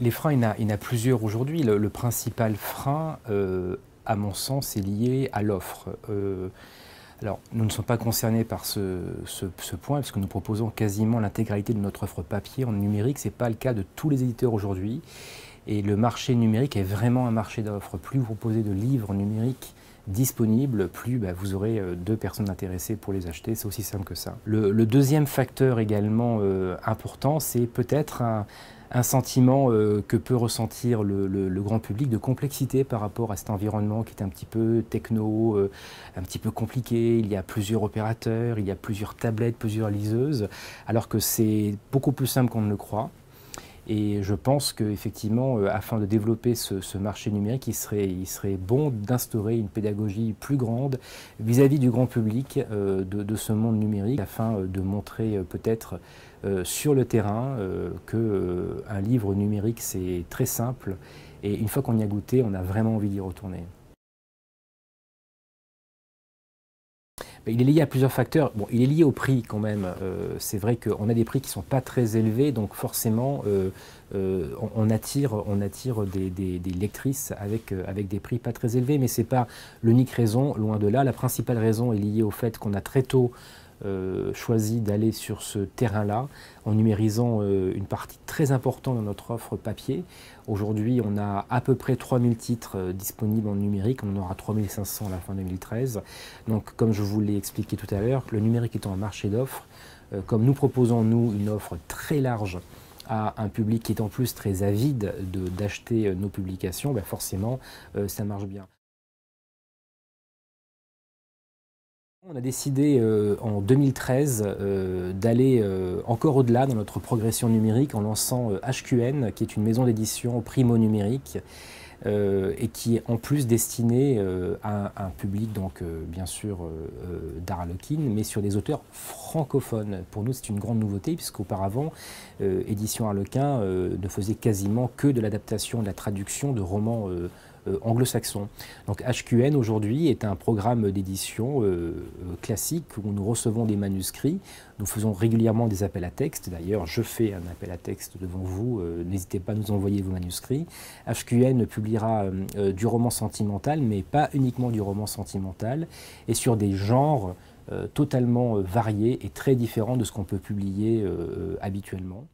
Les freins, il y en a plusieurs aujourd'hui. Le principal frein, à mon sens, est lié à l'offre. Alors, nous ne sommes pas concernés par ce point, parce que nous proposons quasiment l'intégralité de notre offre papier en numérique. Ce n'est pas le cas de tous les éditeurs aujourd'hui. Et le marché numérique est vraiment un marché d'offres. Plus vous proposez de livres numériques disponibles, plus vous aurez deux personnes intéressées pour les acheter. C'est aussi simple que ça. Le deuxième facteur également important, c'est peut-être un sentiment que peut ressentir le grand public de complexité par rapport à cet environnement qui est un petit peu techno, un petit peu compliqué. Il y a plusieurs opérateurs, il y a plusieurs tablettes, plusieurs liseuses, alors que c'est beaucoup plus simple qu'on ne le croit. Et je pense qu'effectivement, afin de développer ce marché numérique, il serait bon d'instaurer une pédagogie plus grande vis-à-vis du grand public de ce monde numérique, afin de montrer peut-être sur le terrain qu'un livre numérique, c'est très simple. Et une fois qu'on y a goûté, on a vraiment envie d'y retourner. Il est lié à plusieurs facteurs. Bon, il est lié au prix quand même. C'est vrai qu'on a des prix qui ne sont pas très élevés, donc forcément on attire des lectrices avec des prix pas très élevés, mais ce n'est pas l'unique raison, loin de là. La principale raison est liée au fait qu'on a très tôt choisi d'aller sur ce terrain-là en numérisant une partie très importante de notre offre papier. Aujourd'hui, on a à peu près 3000 titres disponibles en numérique, on en aura 3500 à la fin 2013. Donc, comme je vous l'ai expliqué tout à l'heure, le numérique étant un marché d'offres, comme nous proposons, nous, une offre très large à un public qui est en plus très avide d'acheter nos publications, forcément, ça marche bien. On a décidé en 2013 d'aller encore au-delà dans notre progression numérique en lançant HQN, qui est une maison d'édition primo numérique et qui est en plus destinée à un public, donc bien sûr d'Harlequin, mais sur des auteurs francophones. Pour nous, c'est une grande nouveauté, puisqu'auparavant, Édition Harlequin ne faisait quasiment que de l'adaptation, de la traduction de romans anglo-saxons. Donc HQN aujourd'hui est un programme d'édition classique où nous recevons des manuscrits, nous faisons régulièrement des appels à texte. D'ailleurs, je fais un appel à texte devant vous, n'hésitez pas à nous envoyer vos manuscrits. HQN publiera du roman sentimental, mais pas uniquement du roman sentimental, et sur des genres totalement variés et très différents de ce qu'on peut publier habituellement.